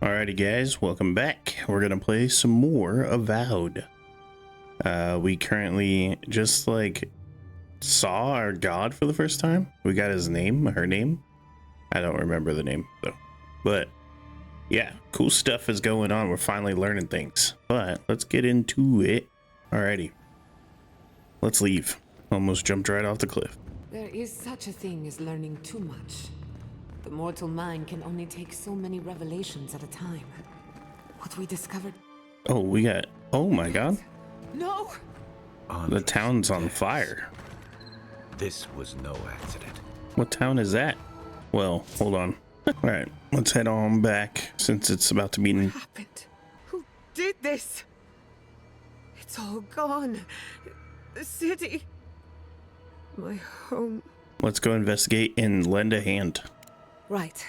Alrighty guys, welcome back. We're gonna play some more Avowed. We currently just like saw our god for the first time. We got his name, her name. I don't remember the name though. But yeah, cool stuff is going on. We're finally learning things. But let's get into it. Alrighty. Let's leave. Almost jumped right off the cliff. There is such a thing as learning too much. The mortal mind can only take so many revelations at a time. What we discovered... Oh, we got... Oh my god. No! The town's on fire. This was no accident. What town is that? Well, hold on. Alright, let's head on back since it's about to be... What happened? Who did this? It's all gone. The city. My home. Let's go investigate and lend a hand. Right.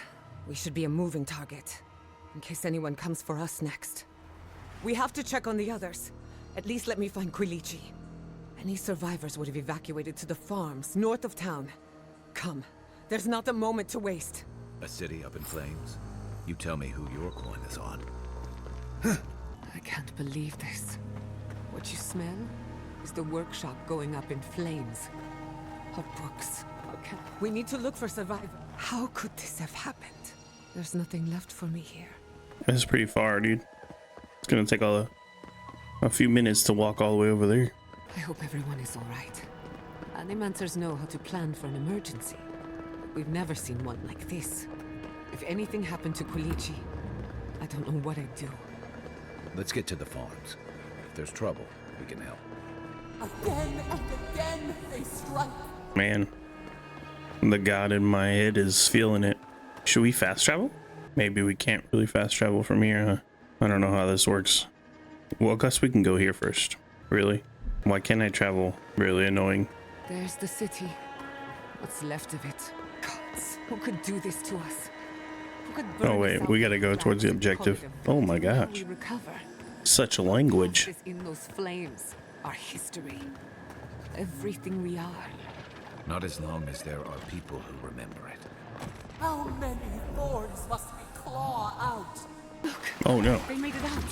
We should be a moving target, in case anyone comes for us next. We have to check on the others. At least let me find Quilici. Any survivors would have evacuated to the farms north of town. Come. There's not a moment to waste. A city up in flames? You tell me who your coin is on. I can't believe this. What you smell is the workshop going up in flames. Our books. Okay. We need to look for survivors. How could this have happened? There's nothing left for me here. It's pretty far, dude. It's gonna take a few minutes to walk all the way over there. I hope everyone is all right. Animancers know how to plan for an emergency. But we've never seen one like this. If anything happened to Quilici, I don't know what I'd do. Let's get to the farms. If there's trouble, we can help. Again and again they strike. Man, the god in my head is feeling it. Should we fast travel? Maybe we can't really fast travel from here, huh? I don't know how this works. Well, I guess we can go here first. Really? Why can't I travel? Really annoying. There's the city. What's left of it? Gods, who could do this to us? Who could burn Oh wait, us we out gotta go with towards the flames and call objective. it a Oh my victory while gosh. we recover. Such a language. What is in those flames? Our history. Everything we are. Not as long as there are people who remember it. How many thorns must we claw out? Oh no. They made it out.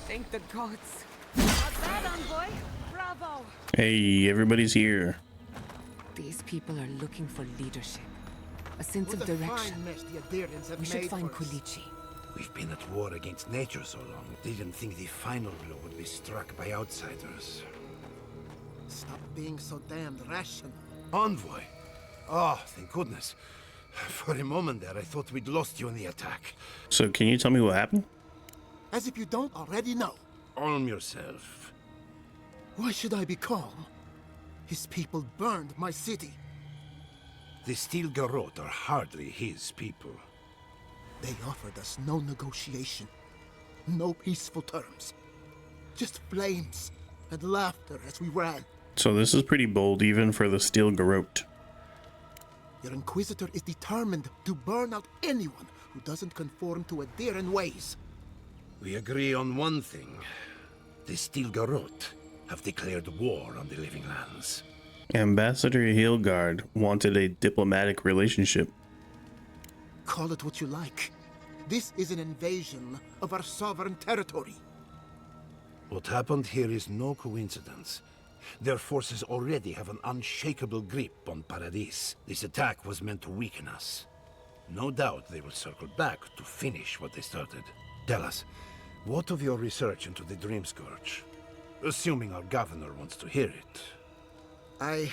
Thank the gods. Not bad, envoy. Bravo. Hey, everybody's here. These people are looking for leadership. A sense of direction. We should find Quilici. We've been at war against nature so long, didn't think the final blow would be struck by outsiders. Stop being so damned rational. Envoy! Oh, thank goodness. For a moment there, I thought we'd lost you in the attack. So can you tell me what happened? As if you don't already know. Calm yourself. Why should I be calm? His people burned my city. The Steel Garrote are hardly his people. They offered us no negotiation, no peaceful terms. Just flames and laughter as we ran. So this is pretty bold even for the Steel Garrote. Your Inquisitor is determined to burn out anyone who doesn't conform to Adheran ways. We agree on one thing. The Steel Garrote have declared war on the Living Lands. Ambassador Hilgard wanted a diplomatic relationship. Call it what you like. This is an invasion of our sovereign territory. What happened here is no coincidence. Their forces already have an unshakable grip on Paradis. This attack was meant to weaken us. No doubt they will circle back to finish what they started. Tell us, what of your research into the Dream Scourge? Assuming our governor wants to hear it. I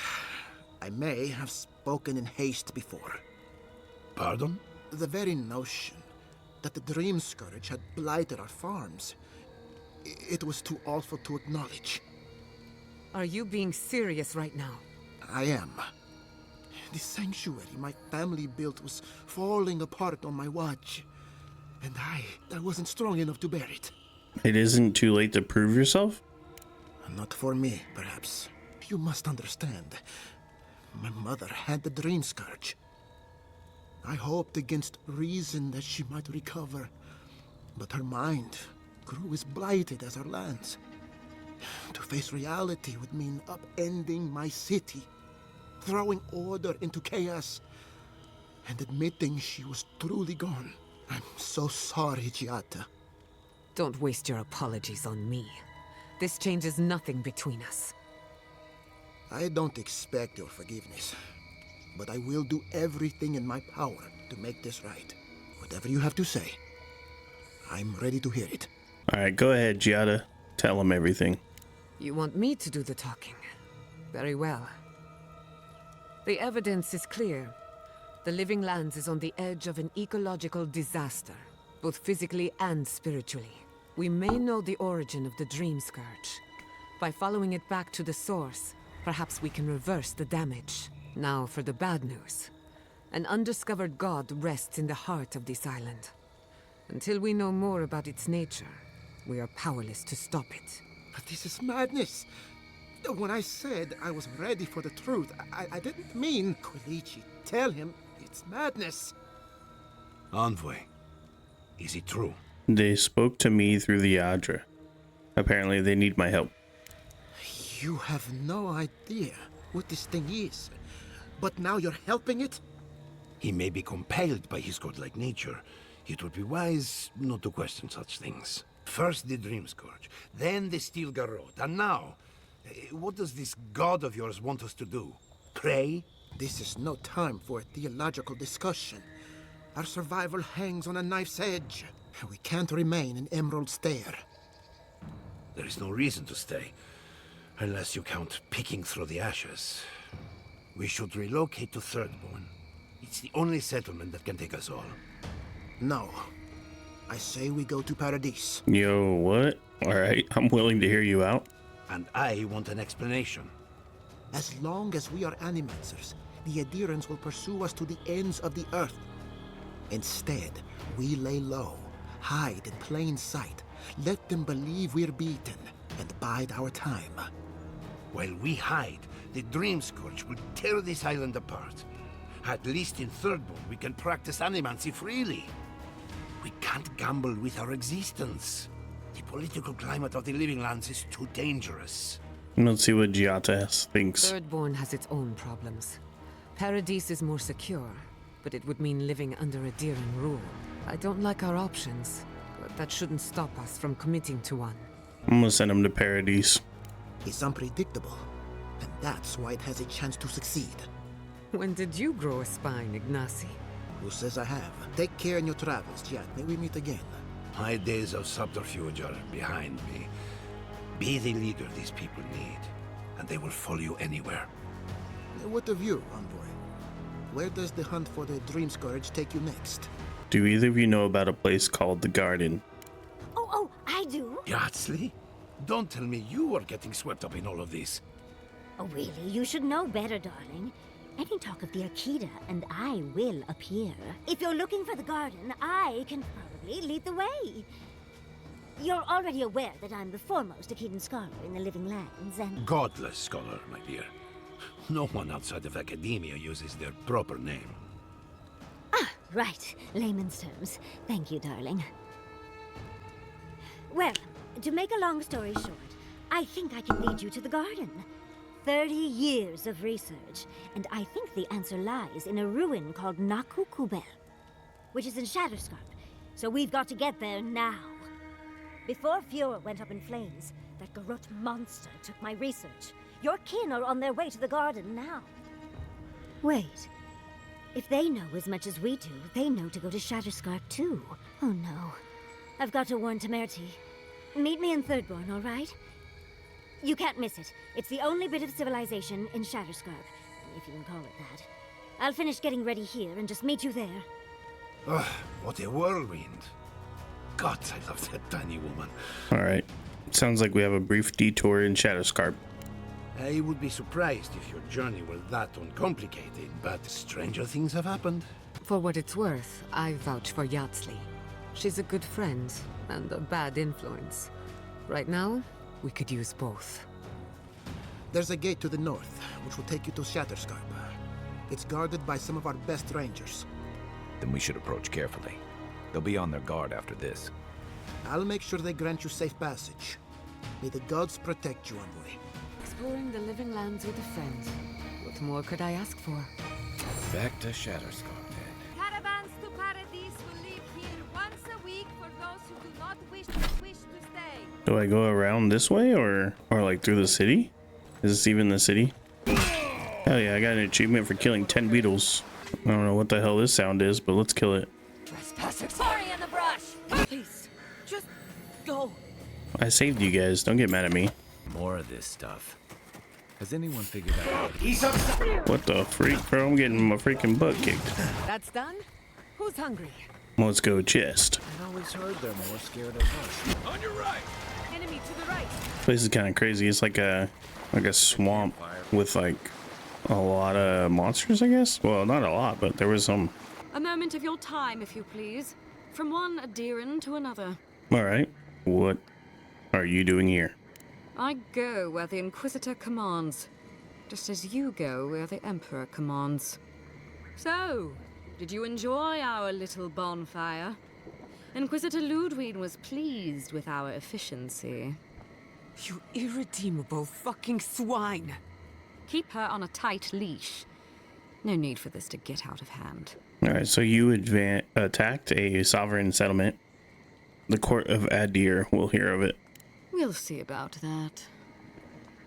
may have spoken in haste before. Pardon? The very notion that the Dream Scourge had blighted our farms, it was too awful to acknowledge. Are you being serious right now? I am. The sanctuary my family built was falling apart on my watch, and I wasn't strong enough to bear it. It isn't too late to prove yourself? Not for me, perhaps. You must understand. My mother had the Dream Scourge. I hoped against reason that she might recover, but her mind grew as blighted as her lands. To face reality would mean upending my city, throwing order into chaos, and admitting she was truly gone. I'm so sorry, Giada. Don't waste your apologies on me. This changes nothing between us. I don't expect your forgiveness, but I will do everything in my power to make this right. Whatever you have to say, I'm ready to hear it. All right, go ahead, Giada. Tell him everything. You want me to do the talking? Very well. The evidence is clear. The Living Lands is on the edge of an ecological disaster, both physically and spiritually. We may know the origin of the Dream Scourge. By following it back to the source, perhaps we can reverse the damage. Now for the bad news. An undiscovered god rests in the heart of this island. Until we know more about its nature, we are powerless to stop it. But this is madness. When I said I was ready for the truth, I didn't mean Quilichi. Tell him it's madness. Envoy, is it true? They spoke to me through the Adra. Apparently they need my help. You have no idea what this thing is. But now you're helping it? He may be compelled by his godlike nature. It would be wise not to question such things. First the Dream Scourge, then the Steel Garrote, and now... what does this god of yours want us to do? Pray? This is no time for a theological discussion. Our survival hangs on a knife's edge. We can't remain in Emerald Stair. There is no reason to stay, unless you count picking through the ashes. We should relocate to Thirdborn. It's the only settlement that can take us all. No. I say we go to Paradise. Yo, what? All right, I'm willing to hear you out. And I want an explanation. As long as we are Animancers, the adherents will pursue us to the ends of the earth. Instead, we lay low, hide in plain sight, let them believe we're beaten, and bide our time. While we hide, the Dream Scourge will tear this island apart. At least in Thirdborn, we can practice animancy freely. We can't gamble with our existence. The political climate of the Living Lands is too dangerous. Let's see what Giata thinks. Thirdborn has its own problems. Paradise is more secure, but it would mean living under a Diran rule. I don't like our options, but that shouldn't stop us from committing to one. I'm gonna send him to Paradise. It's unpredictable, and that's why it has a chance to succeed. When did you grow a spine, Ignacy? Who says I have? Take care in your travels, Giat. May we meet again. My days of subterfuge are behind me. Be the leader these people need, and they will follow you anywhere. What of you, Envoy? Where does the hunt for the Dream Scourge take you next? Do either of you know about a place called the Garden? Oh, I do. Yardsley? Don't tell me you are getting swept up in all of this. Oh, really? You should know better, darling. Any talk of the Akita, and I will appear. If you're looking for the garden, I can probably lead the way. You're already aware that I'm the foremost Akitan scholar in the Living Lands, and... Godless scholar, my dear. No one outside of academia uses their proper name. Ah, right. Layman's terms. Thank you, darling. Well, to make a long story short, I think I can lead you to the garden. 30 years of research, and I think the answer lies in a ruin called Nakukubel, which is in Shatterscarp, so we've got to get there now. Before Fiora went up in flames, that Garrote monster took my research. Your kin are on their way to the garden now. Wait. If they know as much as we do, they know to go to Shatterscarp too. Oh no. I've got to warn Temerity. Meet me in Thirdborn, all right? You can't miss it. It's the only bit of civilization in Shatterscarp, if you can call it that. I'll finish getting ready here and just meet you there. Ugh, what a whirlwind. God, I love that tiny woman. All right. Sounds like we have a brief detour in Shatterscarp. I would be surprised if your journey were that uncomplicated, but stranger things have happened. For what it's worth, I vouch for Yardsley. She's a good friend and a bad influence. Right now, we could use both. There's a gate to the north, which will take you to Shatterscarp. It's guarded by some of our best rangers. Then we should approach carefully. They'll be on their guard after this. I'll make sure they grant you safe passage. May the gods protect you, Envoy. Exploring the Living Lands with a friend. What more could I ask for? Back to Shatterscarp, then. Caravans to Paradise will leave here Do I go around this way or like through the city? Is this even the city? Hell yeah, I got an achievement for killing 10 beetles. I don't know what the hell this sound is, but let's kill it. Trespassers. Sorry in the brush. Please, just go. I saved you guys. Don't get mad at me. More of this stuff. Has anyone figured out? What the freak, bro? I'm getting my freaking butt kicked. That's done? Who's hungry? Let's go chest. I always heard they're more scared of us. On your right. Enemy to the right. Place is kind of crazy. It's like a swamp with like a lot of monsters, I guess. Well, not a lot, but there was some. A moment of your time, if you please. From one Adiran to another. All right. What are you doing here? I go where the Inquisitor commands, just as you go where the Emperor commands. So, did you enjoy our little bonfire? Inquisitor Ludwig was pleased with our efficiency. You irredeemable fucking swine. Keep her on a tight leash. No need for this to get out of hand. All right. So you attacked a sovereign settlement. The court of Adir will hear of it. We'll see about that.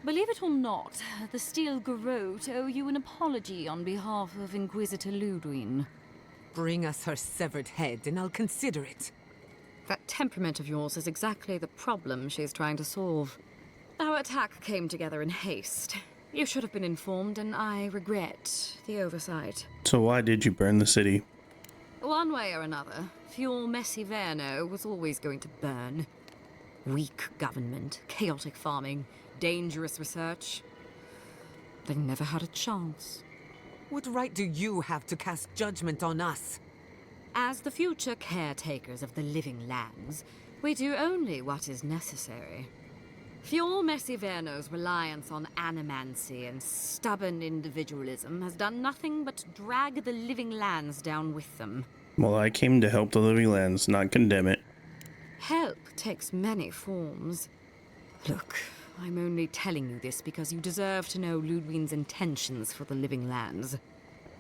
Believe it or not, the Steel Garrote owe you an apology on behalf of Inquisitor Ludwig. Bring us her severed head and I'll consider it. That temperament of yours is exactly the problem she's trying to solve. Our attack came together in haste. You should have been informed, and I regret the oversight. So why did you burn the city? One way or another, Fuel Messi Verno was always going to burn. Weak government, chaotic farming, dangerous research. They never had a chance. What right do you have to cast judgment on us? As the future caretakers of the living lands, we do only what is necessary. Fuel Messi Verno's reliance on animancy and stubborn individualism has done nothing but drag the living lands down with them. Well, I came to help the living lands, not condemn it. Help takes many forms. Look, I'm only telling you this because you deserve to know Ludwig's intentions for the living lands.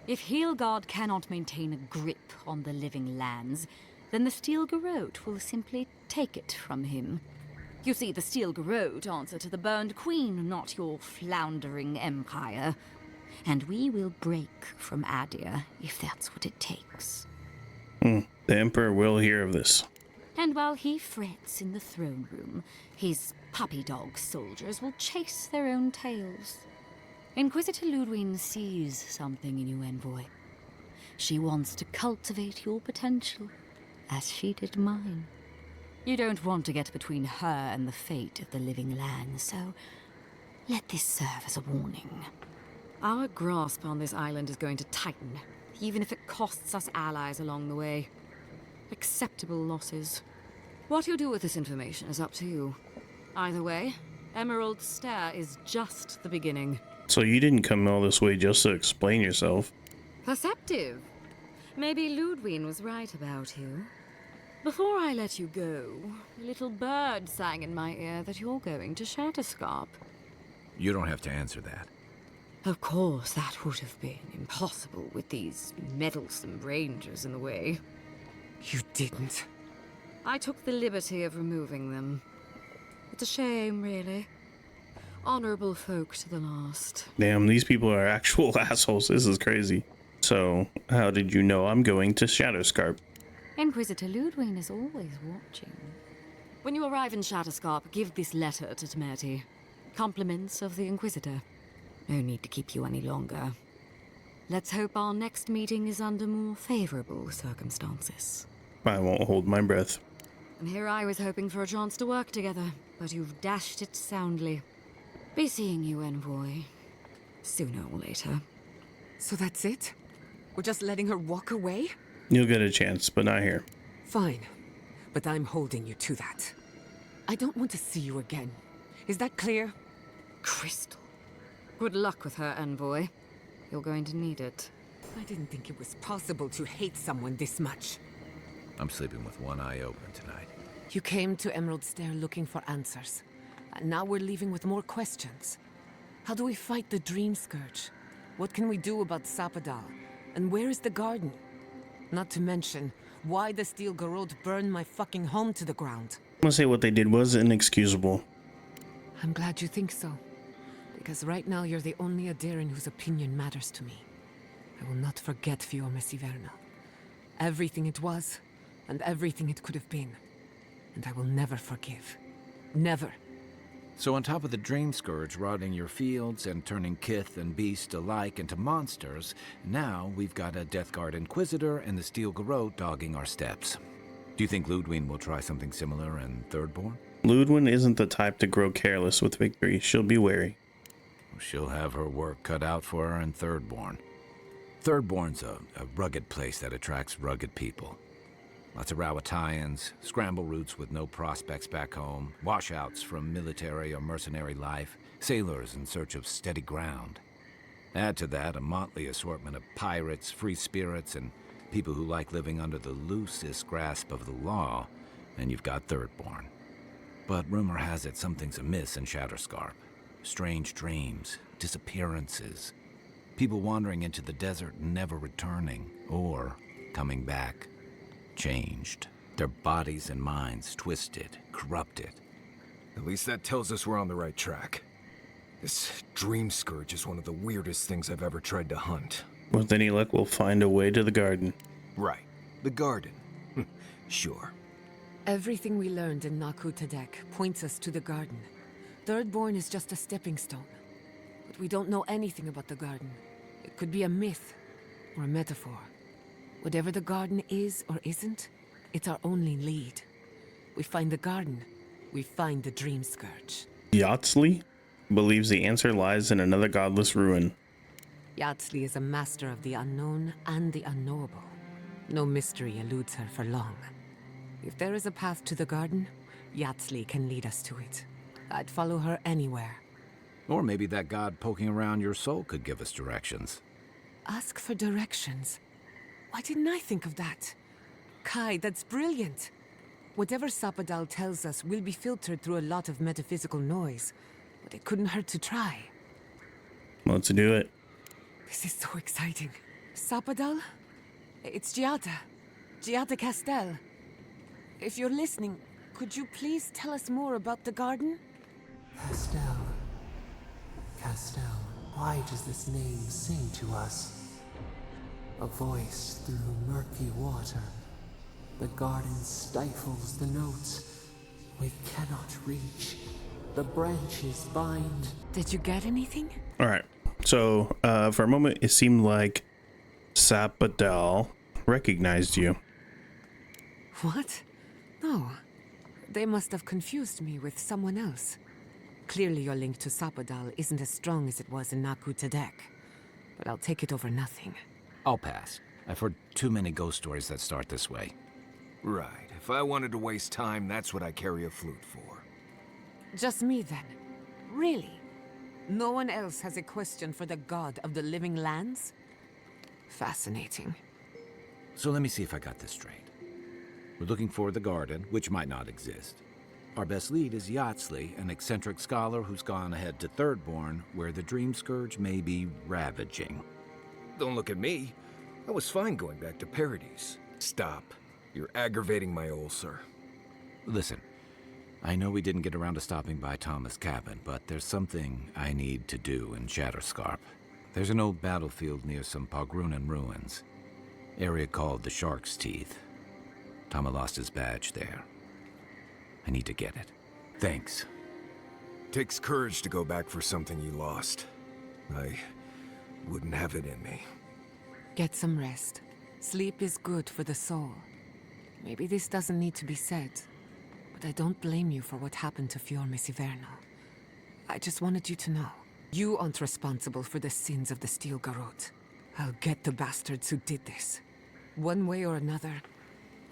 If Heelgard cannot maintain a grip on the living lands, then the Steel Garrote will simply take it from him. You see, the Steel Garrote answer to the Burned Queen, not your floundering empire. And we will break from Adir if that's what it takes. The Emperor will hear of this. And while he frets in the throne room, his puppy dog soldiers will chase their own tails. Inquisitor Ludwig sees something in you, Envoy. She wants to cultivate your potential, as she did mine. You don't want to get between her and the fate of the living land, so let this serve as a warning. Our grasp on this island is going to tighten, even if it costs us allies along the way. Acceptable losses. What you do with this information is up to you. Either way, Emerald Stair is just the beginning. So you didn't come all this way just to explain yourself. Perceptive. Maybe Ludwig was right about you. Before I let you go, a little bird sang in my ear that you're going to Shatterscarp. You don't have to answer that. Of course, that would have been impossible with these meddlesome rangers in the way. You didn't. I took the liberty of removing them. It's a shame, really. Honorable folk to the last. Damn, these people are actual assholes. This is crazy. So, how did you know I'm going to Shatterscarp? Inquisitor Ludwig is always watching. When you arrive in Shatterscarp, give this letter to Temerty. Compliments of the Inquisitor. No need to keep you any longer. Let's hope our next meeting is under more favorable circumstances. I won't hold my breath. And here I was hoping for a chance to work together, but you've dashed it soundly. Be seeing you, Envoy. Sooner or later. So that's it? We're just letting her walk away? You'll get a chance, but not here. Fine. But I'm holding you to that. I don't want to see you again. Is that clear? Crystal. Good luck with her, Envoy. You're going to need it. I didn't think it was possible to hate someone this much. I'm sleeping with one eye open tonight. You came to Emerald Stair looking for answers. And now we're leaving with more questions. How do we fight the Dream Scourge? What can we do about Sapadal? And where is the garden? Not to mention, Why the Steel Garrote burned my fucking home to the ground. I'm gonna say what they did was inexcusable. I'm glad you think so. Because right now you're the only Adairan whose opinion matters to me. I will not forget Fiorme Siverna. Everything it was, and everything it could have been. And I will never forgive. Never. So on top of the Dream Scourge rotting your fields and turning kith and beast alike into monsters, now we've got a Death Guard Inquisitor and the Steel Garrote dogging our steps. Do you think Ludwine will try something similar in Thirdborn? Ludwine isn't the type to grow careless with victory. She'll be wary. She'll have her work cut out for her in Thirdborn. Thirdborn's a rugged place that attracts rugged people. Lots of Rawatayans, scramble routes with no prospects back home, washouts from military or mercenary life, sailors in search of steady ground. Add to that a motley assortment of pirates, free spirits, and people who like living under the loosest grasp of the law, and you've got Thirdborn. But rumor has it something's amiss in Shatterscarp. Strange dreams, disappearances, people wandering into the desert and never returning, or coming back. Changed. Their bodies and minds twisted, corrupted. At least that tells us we're on the right track. This Dream Scourge is one of the weirdest things I've ever tried to hunt. With any luck, we'll find a way to the garden. Right. The garden. Sure. Everything we learned in Naku Tadek points us to the garden. Thirdborn is just a stepping stone. But we don't know anything about the garden. It could be a myth or a metaphor. Whatever the garden is or isn't, it's our only lead. We find the garden, we find the Dream Scourge. Yatsley believes the answer lies in another godless ruin. Yatsley is a master of the unknown and the unknowable. No mystery eludes her for long. If there is a path to the garden, Yatsley can lead us to it. I'd follow her anywhere. Or maybe that god poking around your soul could give us directions. Ask for directions. Why didn't I think of that? Kai, that's brilliant. Whatever Sapadal tells us will be filtered through a lot of metaphysical noise, but it couldn't hurt to try. Let's do it. This is so exciting. Sapadal? It's Giada. Giada Castel. If you're listening, could you please tell us more about the garden? Castel. Castel, why does this name sing to us? A voice through murky water. The garden stifles the notes. We cannot reach. The branches bind. Did you get anything? All right. So for a moment, it seemed like Sapadal recognized you. What? No. They must have confused me with someone else. Clearly your link to Sapadal isn't as strong as it was in Naku Tadek. But I'll take it over nothing. I'll pass. I've heard too many ghost stories that start this way. Right. If I wanted to waste time, that's what I carry a flute for. Just me then? Really? No one else has a question for the god of the living lands? Fascinating. So let me see if I got this straight. We're looking for the garden, which might not exist. Our best lead is Yatsley, an eccentric scholar who's gone ahead to Thirdborn, where the Dream Scourge may be ravaging. Don't look at me. I was fine going back to Paradise. Stop. You're aggravating my ulcer. Listen, I know we didn't get around to stopping by Thomas' cabin, but there's something I need to do in Shatterscarp. There's an old battlefield near some Pogrunan ruins. Area called the Shark's Teeth. Tama lost his badge there. I need to get it. Thanks. Takes courage to go back for something you lost. I wouldn't have it in me. Get some rest. Sleep is good for the soul. Maybe this doesn't need to be said, but I don't blame you for what happened to Fiorme Siverna. I just wanted you to know. You aren't responsible for the sins of the Steel Garrote. I'll get the bastards who did this. One way or another,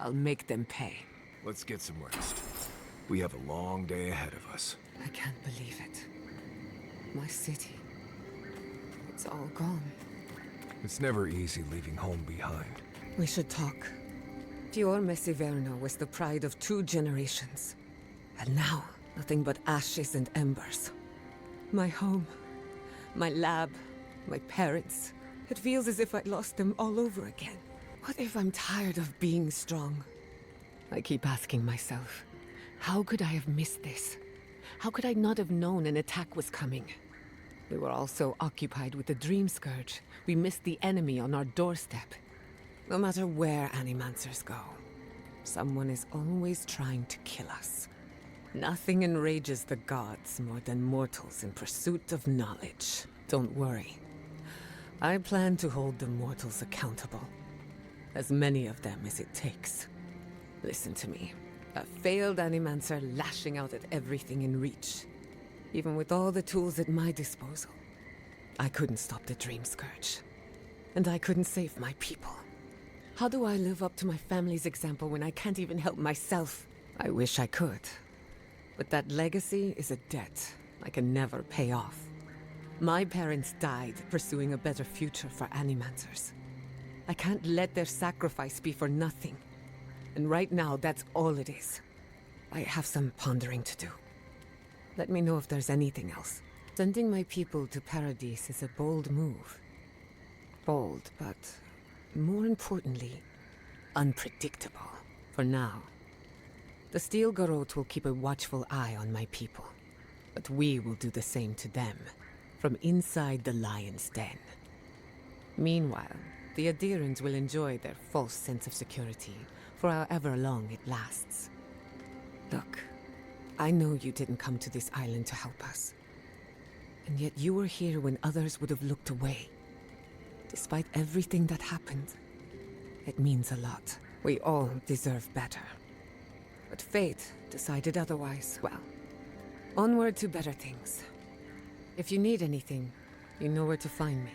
I'll make them pay. Let's get some rest. We have a long day ahead of us. I can't believe it. My city. It's all gone. It's never easy leaving home behind. We should talk. Fiorme Siverna was the pride of 2 generations. And now, nothing but ashes and embers. My home, my lab, my parents. It feels as if I'd lost them all over again. What if I'm tired of being strong? I keep asking myself, how could I have missed this? How could I not have known an attack was coming? We were all so occupied with the Dream Scourge, we missed the enemy on our doorstep. No matter where Animancers go, someone is always trying to kill us. Nothing enrages the gods more than mortals in pursuit of knowledge. Don't worry. I plan to hold the mortals accountable. As many of them as it takes. Listen to me. A failed Animancer lashing out at everything in reach. Even with all the tools at my disposal. I couldn't stop the Dream Scourge. And I couldn't save my people. How do I live up to my family's example when I can't even help myself? I wish I could. But that legacy is a debt I can never pay off. My parents died pursuing a better future for Animancers. I can't let their sacrifice be for nothing. And right now, that's all it is. I have some pondering to do. Let me know if there's anything else. Sending my people to Paradise is a bold move. Bold, but more importantly, unpredictable. For now. The Steel Garrote will keep a watchful eye on my people. But we will do the same to them, from inside the Lion's Den. Meanwhile, the Adherents will enjoy their false sense of security for however long it lasts. Look, I know you didn't come to this island to help us. And yet you were here when others would have looked away. Despite everything that happened, it means a lot. We all deserve better. But fate decided otherwise. Well, onward to better things. If you need anything, you know where to find me.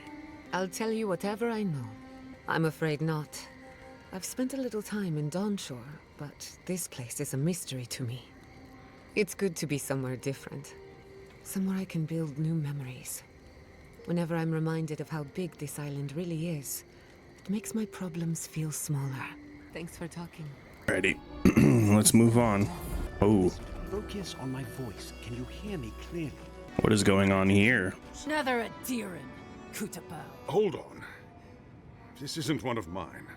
I'll tell you whatever I know. I'm afraid not. I've spent a little time in Dawnshore, but this place is a mystery to me. It's good to be somewhere different. Somewhere I can build new memories. Whenever I'm reminded of how big this island really is, it makes my problems feel smaller. Thanks for talking. Alrighty, let's move on. Oh, Focus on my voice. Can you hear me clearly? what is going on here? Another Adiran, Kutapau. Hold on. This isn't one of mine.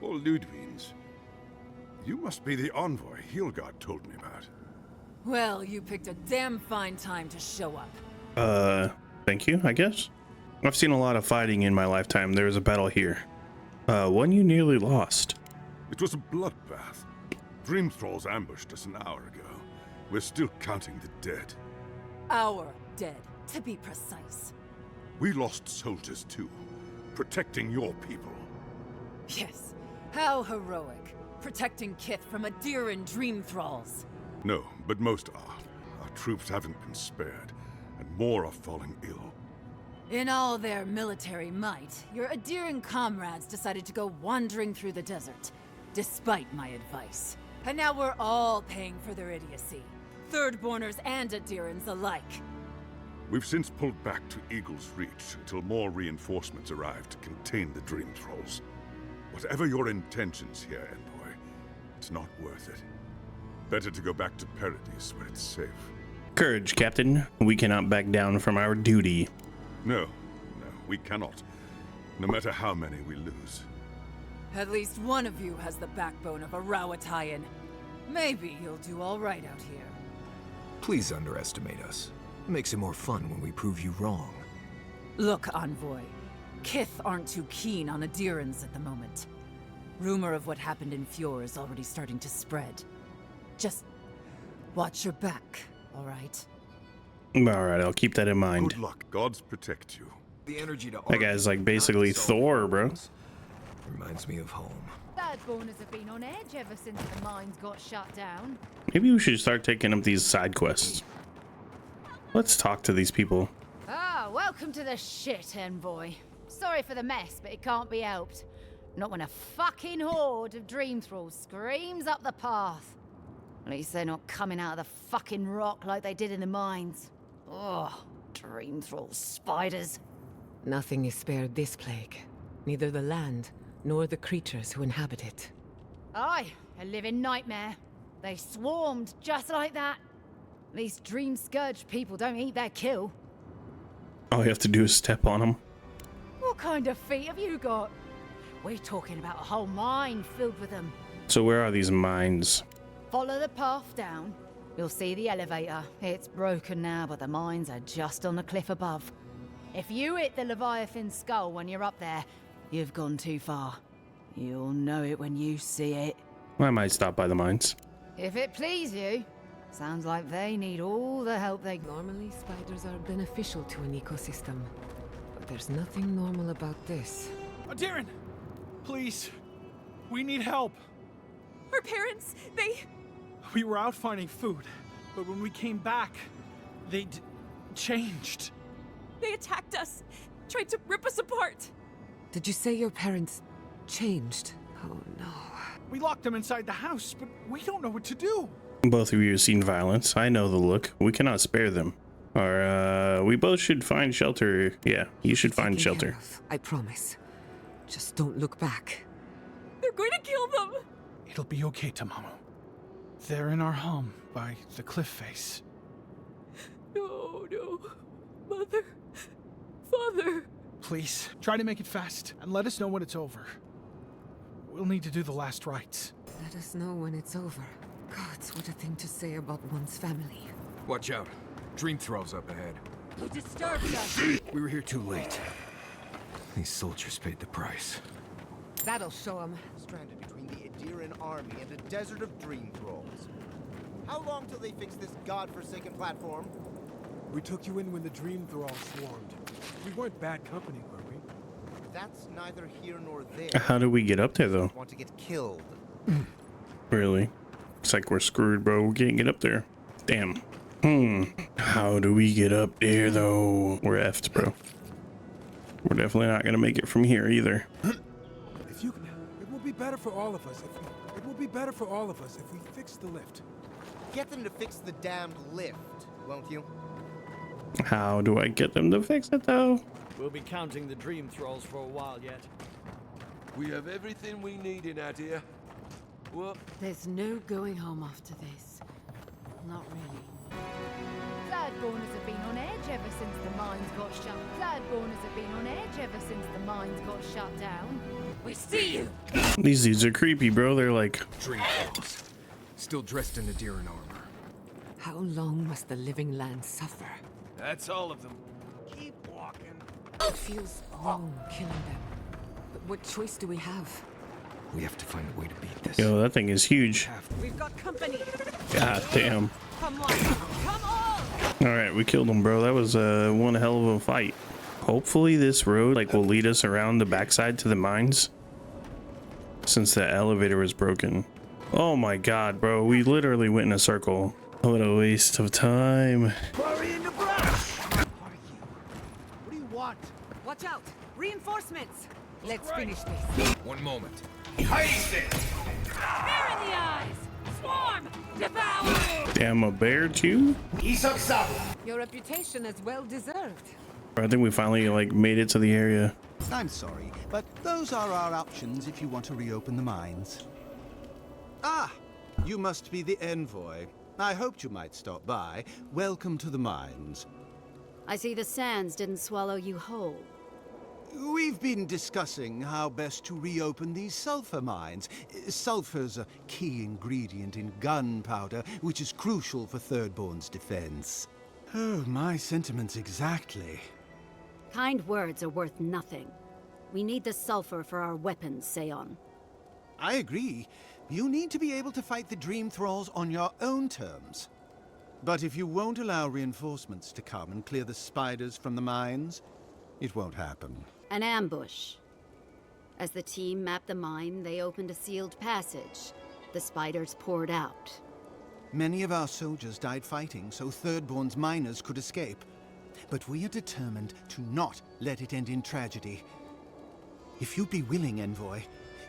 Or Ludwig's. You must be the envoy Hilgard told me about. Well, you picked a damn fine time to show up. Thank you, I guess. I've seen a lot of fighting in my lifetime. There was a battle here. One you nearly lost. It was a bloodbath. Dream Thralls ambushed us an hour ago. We're still counting the dead. Our dead, to be precise. We lost soldiers too, protecting your people. Yes, how heroic. Protecting Kith from Adiran Dream Thralls. No, but most are. Our troops haven't been spared, and more are falling ill. In all their military might, your Adiran comrades decided to go wandering through the desert, despite my advice. And now we're all paying for their idiocy. Thirdborners and Adirans alike. We've since pulled back to Eagle's Reach until more reinforcements arrive to contain the Dream Thralls. Whatever your intentions here, Envoy, it's not worth it. Better to go back to Paradise where it's safe. Courage, Captain. We cannot back down from our duty. No, we cannot. No matter how many we lose. At least one of you has the backbone of a Rawatayan. Maybe you'll do all right out here. Please underestimate us. Makes it more fun when we prove you wrong. Look, Envoy. Kith aren't too keen on Adirans at the moment. Rumor of what happened in Fjord is already starting to spread. Just watch your back, all right? Alright, I'll keep that in mind. Good luck. Gods protect you. The energy to That guy's like basically Thor, bro. Reminds me of home. Thirdborners have been on edge ever since the mines got shut down. Maybe we should start taking up these side quests. Let's talk to these people. Ah, welcome to the shit, Envoy. Sorry for the mess, but it can't be helped. Not when a fucking horde of Dream Thralls screams up the path. At least they're not coming out of the fucking rock like they did in the mines. Ugh, Dream Thrall spiders. Nothing is spared this plague. Neither the land, nor the creatures who inhabit it. Aye, a living nightmare. They swarmed just like that. These Dream Scourge people don't eat their kill. All you have to do is step on them. What kind of feet have you got? We're talking about a whole mine filled with them. So where are these mines? Follow the path down. You'll see the elevator. It's broken now, but the mines are just on the cliff above. If you hit the Leviathan's skull when you're up there, you've gone too far. You'll know it when you see it. I might stop by the mines. If it please you. Sounds like they need all the help they... Normally, spiders are beneficial to an ecosystem. But there's nothing normal about this. Darren! Please. We need help. Our parents, We were out finding food, but when we came back, they'd changed. They attacked us, tried to rip us apart. Did you say your parents changed? Oh no. We locked them inside the house, but we don't know what to do. Both of you have seen violence. I know the look. We cannot spare them. Or, we both should find shelter. Yeah, you should find shelter. I promise. Just don't look back. They're going to kill them. It'll be okay, Tamamu. They're in our home by the cliff face. No. Mother. Father. Please, try to make it fast and let us know when it's over. We'll need to do the last rites. Let us know when it's over. Gods, what a thing to say about one's family. Watch out. Dream Thrall's up ahead. Who disturbed us? We were here too late. These soldiers paid the price. That'll show them. Stranded between the Adiran army and a desert of dream thralls. How long till they fix this godforsaken platform? We took you in when the dream thralls swarmed. We weren't bad company, were we? That's neither here nor there. How do we get up there, though? Want to get killed? Really? It's like we're screwed, bro. We can't get up there. Damn. How do we get up there, though? We're effed, bro. We're definitely not gonna make it from here either. If you can, it will be better for all of us if we fix the lift. Get them to fix the damned lift, won't you? How do I get them to fix it, though? We'll be counting the dream thralls for a while yet. We have everything we need in Adir. Well, There's no going home after this. Not really. Bloodborners have been on edge ever since the mines got shut. Bloodborners have been on edge ever since the mines got shut down. We see you! These dudes are creepy, bro. They're like... Dream Thralls. Still dressed in Adiran armor. How long must the living land suffer? that's all of them. Keep walking. It feels wrong killing them. But what choice do we have? We have to find a way to beat this. Yo, that thing is huge. We've got company. God damn. Come on. Come on. Alright, we killed him, bro. That was one hell of a fight. Hopefully this road will lead us around the backside to the mines. Since the elevator was broken. Oh my god, bro. We literally went in a circle. What a waste of time. Hurry in the brush! What do you want? Watch out. Reinforcements. Let's finish this. One moment. Fear in the eyes. Swarm. Devour. Damn, a bear too? Your reputation is well deserved. I think we finally made it to the area. I'm sorry, but those are our options if you want to reopen the mines. Ah, you must be the envoy. I hoped you might stop by. Welcome to the mines. I see the sands didn't swallow you whole. We've been discussing how best to reopen these sulfur mines. Sulfur's a key ingredient in gunpowder, which is crucial for Thirdborn's defense. Oh, my sentiments exactly. Kind words are worth nothing. We need the sulfur for our weapons, Seon. I agree. You need to be able to fight the Dream Thralls on your own terms. But if you won't allow reinforcements to come and clear the spiders from the mines, it won't happen. An ambush. As the team mapped the mine, they opened a sealed passage. The spiders poured out. Many of our soldiers died fighting so Thirdborn's miners could escape. But we are determined to not let it end in tragedy. If you'd be willing, Envoy,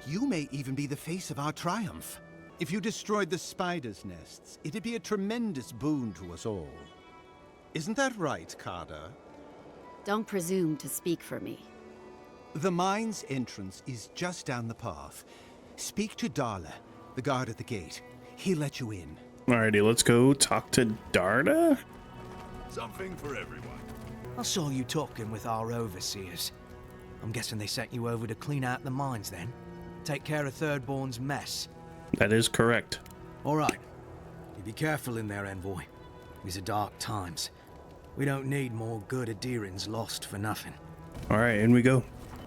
you may even be the face of our triumph. If you destroyed the spiders' nests, it'd be a tremendous boon to us all. Isn't that right, Kada? Don't presume to speak for me. The mine's entrance is just down the path. Speak to Darla, the guard at the gate. He'll let you in. Alrighty, let's go talk to Darda. Something for everyone. I saw you talking with our overseers. I'm guessing they sent you over to clean out the mines then? Take care of Thirdborn's mess. That is correct. All right. You be careful in there, Envoy. These are dark times. We don't need more good Adirans lost for nothing. All right, in we go.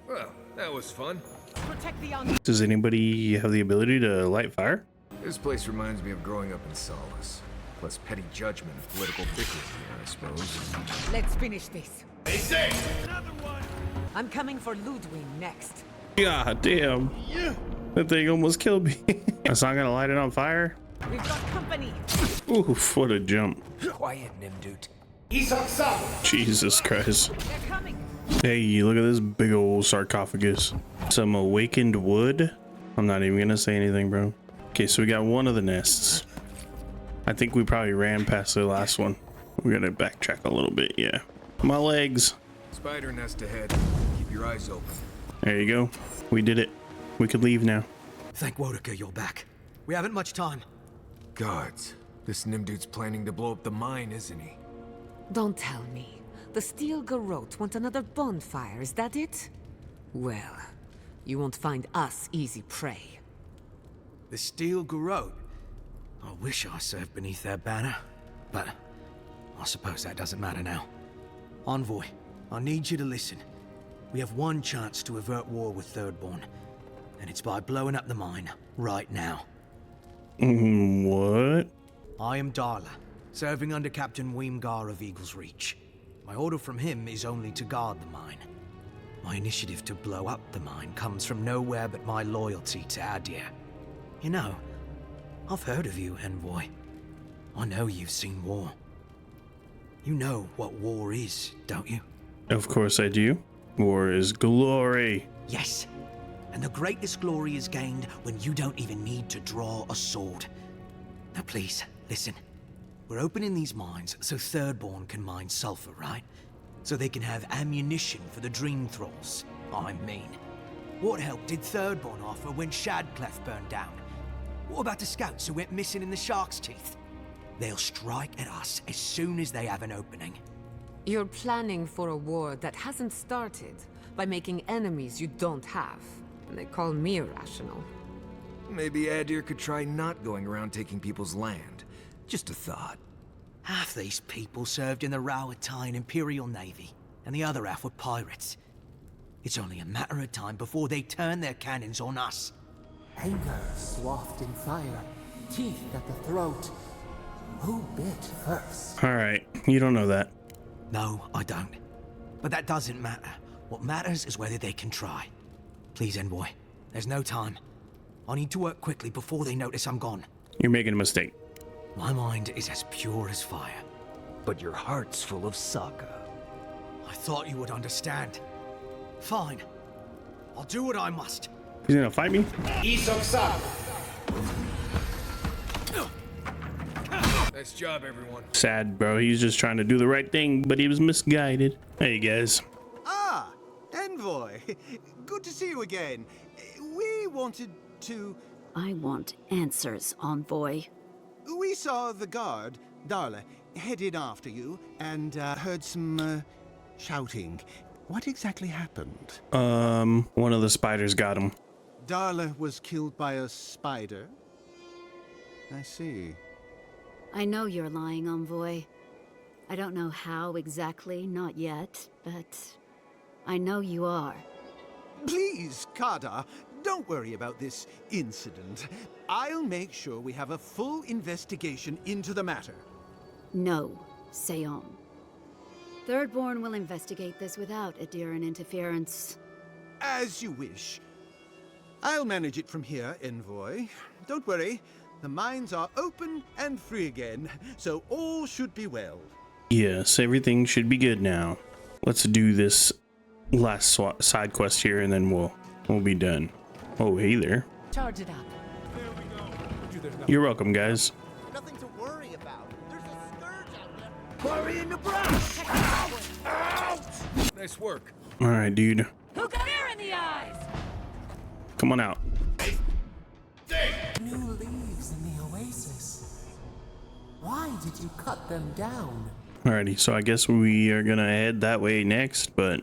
Well, that was fun. Protect the Does anybody have the ability to light fire? This place reminds me of growing up in Solace. Plus petty judgment and political bickering here, I suppose. Let's finish this. They say another one. I'm coming for Ludwig next. God damn. That thing almost killed me. That's not gonna light it on fire? We've got company. Oof, what a jump. Quiet, Nimdut. Jesus Christ. They're coming. Hey, look at this big old sarcophagus. Some awakened wood. I'm not even gonna say anything, bro. Okay, so we got one of the nests. I think we probably ran past the last one. We're gonna backtrack a little bit, yeah. My legs. Spider nest ahead. Keep your eyes open. There you go. We did it. We could leave now. Thank Wodeker you're back. We haven't much time. Gods, this Nimdut's planning to blow up the mine, isn't he? Don't tell me. The Steel Garrote want another bonfire, is that it? Well, you won't find us easy prey. The Steel Garrote? I wish I served beneath their banner, but I suppose that doesn't matter now. Envoy, I need you to listen. We have one chance to avert war with Thirdborn, and it's by blowing up the mine right now. What? I am Darla, serving under Captain Weemgar of Eagle's Reach. My order from him is only to guard the mine. My initiative to blow up the mine comes from nowhere but my loyalty to Adir. You know, I've heard of you, Envoy. I know you've seen war. You know what war is, don't you? Of course I do. War is glory. Yes. And the greatest glory is gained when you don't even need to draw a sword. Now please, listen. We're opening these mines so Thirdborn can mine sulfur, right? So they can have ammunition for the Dream Thralls. I mean, what help did Thirdborn offer when Shadclef burned down? What about the scouts who went missing in the Shark's Teeth? They'll strike at us as soon as they have an opening. You're planning for a war that hasn't started by making enemies you don't have. And they call me irrational. Maybe Adir could try not going around taking people's land. Just a thought. Half these people served in the Rowatine Imperial Navy, and the other half were pirates. It's only a matter of time before they turn their cannons on us. Anger swathed in fire, teeth at the throat. Who bit first? All right, you don't know that. No, I don't. But that doesn't matter. What matters is whether they can try. Please, Envoy. There's no time. I need to work quickly before they notice I'm gone. You're making a mistake. My mind is as pure as fire. But your heart's full of Sokka. I thought you would understand. Fine. I'll do what I must. He's gonna fight me? Nice job, everyone. Sad, bro. He's just trying to do the right thing, but he was misguided. Hey, guys. Ah, Envoy. Good to see you again. We wanted to... I want answers, Envoy. We saw the guard, Darla, headed after you and heard some shouting. What exactly happened? One of the spiders got him. Darla was killed by a spider? I see. I know you're lying, Envoy. I don't know how exactly, not yet, but I know you are. Please, Kada, don't worry about this incident. I'll make sure we have a full investigation into the matter. No, Seon. Thirdborn will investigate this without Adiran interference. As you wish. I'll manage it from here, Envoy. Don't worry. The mines are open and free again, so all should be well. Yes, everything should be good now. Let's do this last side quest here, and then we'll be done. Oh, hey there. Charge it up. You're welcome, guys. Nothing to worry about. There's a scourge out there. Worry in the brush. Nice work. All right, dude. Who got air in the eyes? Come on out. New leaves in the oasis. Why did you cut them down? Alrighty, so I guess we are gonna head that way next, but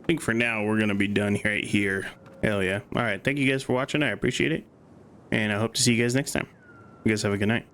I think for now we're gonna be done right here. Hell yeah. All right, thank you guys for watching. I appreciate it, and I hope to see you guys next time. You guys have a good night.